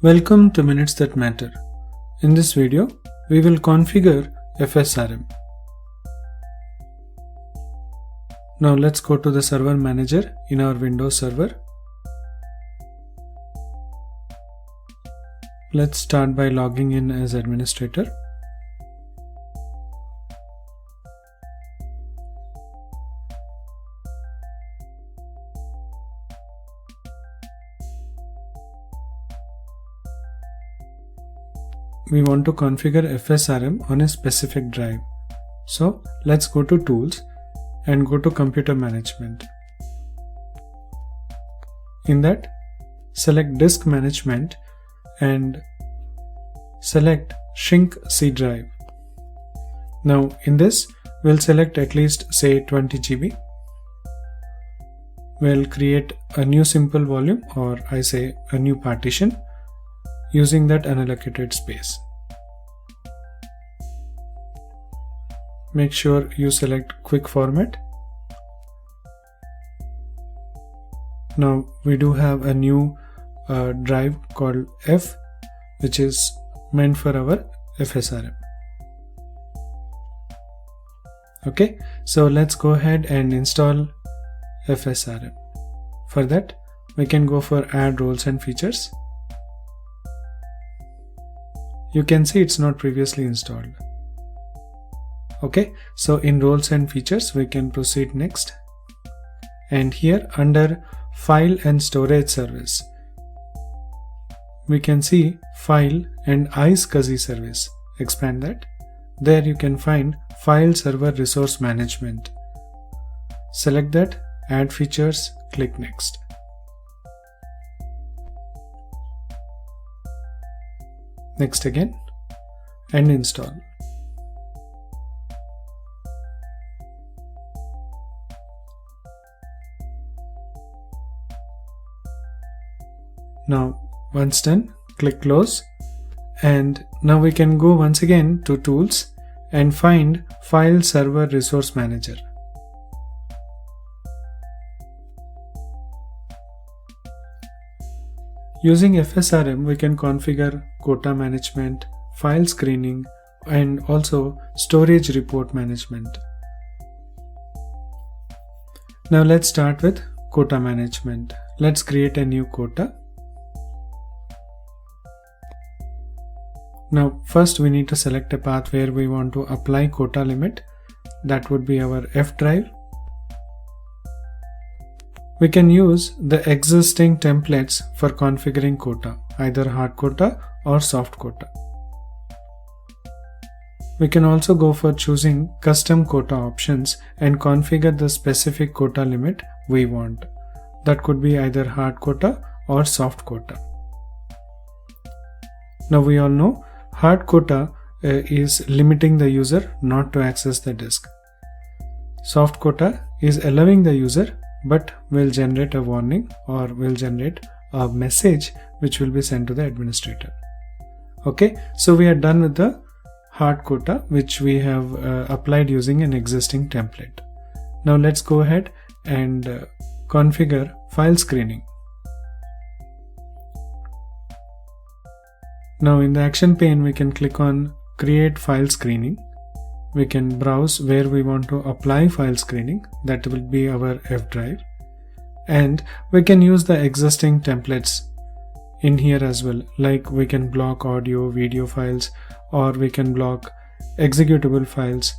Welcome to Minutes That Matter. In this video, we will configure FSRM. Now let's go to the server manager in our Windows server. Let's start by logging in as administrator. We want to configure FSRM on a specific drive. So let's go to Tools and go to Computer Management. In that, select Disk Management and select Shrink C drive. Now in this, we'll select at least say 20 GB. We'll create a new simple volume, or I say a new partition, using that unallocated space. Make sure you select Quick Format. Now we do have a new drive called F, which is meant for our FSRM. Okay, so let's go ahead and install FSRM. For that, we can go for Add Roles and Features. You can see it's not previously installed. Okay, so in Roles and Features, we can proceed next. And here under File and Storage Service, we can see File and iSCSI service. Expand that. There you can find File Server Resource Management. Select that, Add Features, click Next. Next again, and install. Now once done, click Close, and now we can go once again to Tools and find File Server Resource Manager. Using FSRM, we can configure quota management, file screening, and also storage report management. Now let's start with quota management. Let's create a new quota. Now first we need to select a path where we want to apply quota limit. That would be our F drive. We can use the existing templates for configuring quota, either hard quota or soft quota. We can also go for choosing custom quota options and configure the specific quota limit we want. That could be either hard quota or soft quota. Now we all know hard quota is limiting the user not to access the disk. Soft quota is allowing the user but will generate a warning or will generate a message which will be sent to the administrator. Okay, so we are done with the hard quota which we have applied using an existing template. Now let's go ahead and configure file screening. Now in the action pane, we can click on Create File Screening. We can browse where we want to apply file screening. That will be our F drive. And we can use the existing templates in here as well. Like we can block audio, video files, or we can block executable files.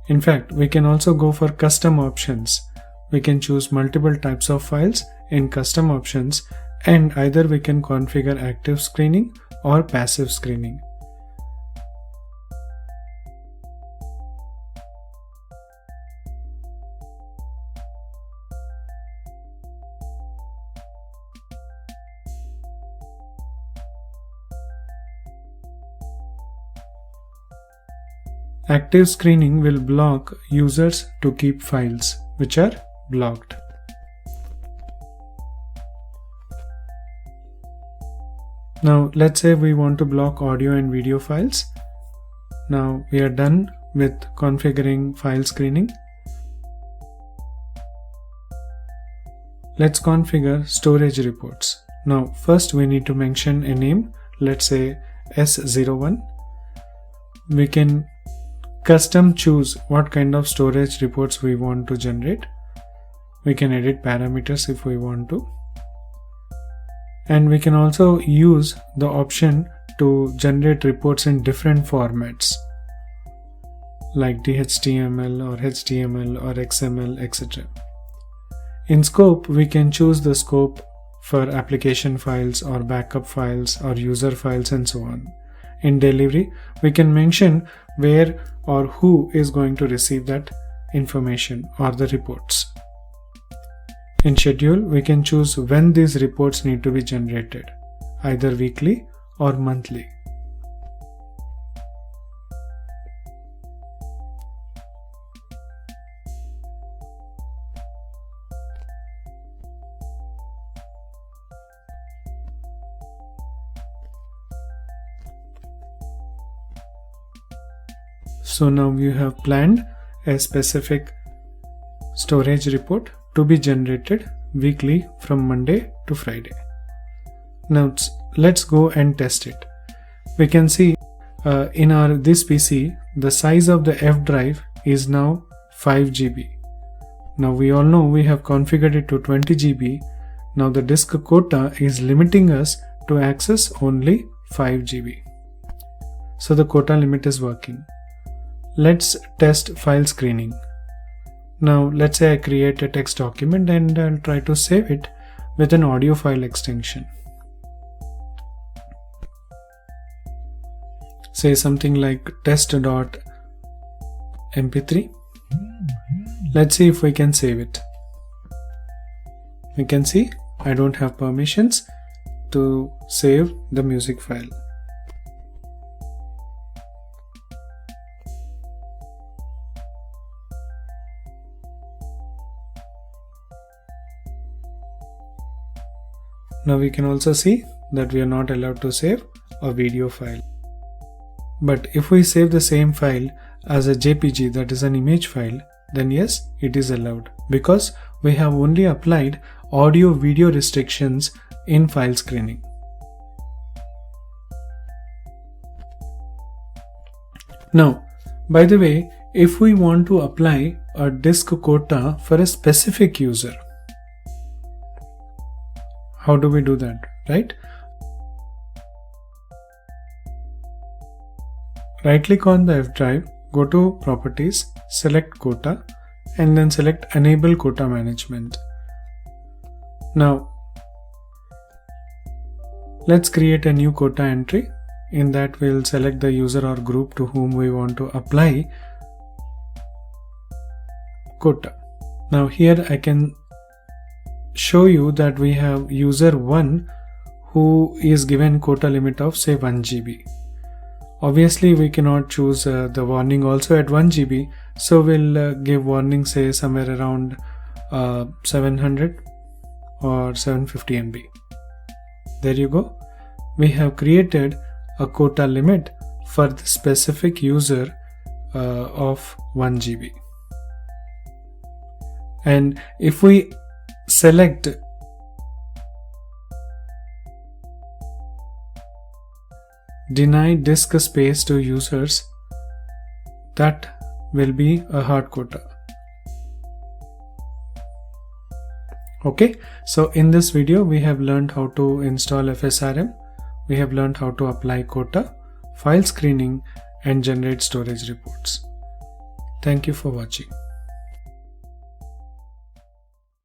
In fact, we can also go for custom options. We can choose multiple types of files in custom options, and either we can configure active screening or passive screening. Active screening will block users to keep files which are blocked. Now let's say we want to block audio and video files. Now we are done with configuring file screening. Let's configure storage reports. Now first we need to mention a name let's say S01. We can custom choose what kind of storage reports we want to generate. We can edit parameters if we want to. And we can also use the option to generate reports in different formats like DHTML or HTML or XML, etc. In scope, we can choose the scope for application files or backup files or user files and so on. In delivery, we can mention where or who is going to receive that information or the reports. In schedule, we can choose when these reports need to be generated, either weekly or monthly. So now you have planned a specific storage report to be generated weekly from Monday to Friday. Now let's go and test it. We can see in this PC the size of the F drive is now 5 GB. Now we all know we have configured it to 20 GB. Now the disk quota is limiting us to access only 5 GB. So the quota limit is working. Let's test file screening. Now let's say I create a text document and I'll try to save it with an audio file extension. Say something like test.mp3. Let's see if we can save it. We can see I don't have permissions to save the music file. Now we can also see that we are not allowed to save a video file. But if we save the same file as a JPG, that is an image file, then yes, it is allowed because we have only applied audio video restrictions in file screening. Now, by the way, if we want to apply a disk quota for a specific user, how do we do that, right? Right click on the F drive, go to Properties, select Quota, and then select Enable Quota Management. Now, let's create a new quota entry. In that, we'll select the user or group to whom we want to apply quota. Now here I can show you that we have user 1 who is given quota limit of say 1 GB. Obviously we cannot choose the warning also at 1 GB, so we'll give warning say somewhere around 700 or 750 MB. There you go. We have created a quota limit for the specific user of 1 GB. And if we select deny disk space to users, that will be a hard quota. Okay, so in this video we have learned how to install FSRM, we have learned how to apply quota, file screening and generate storage reports. Thank you for watching.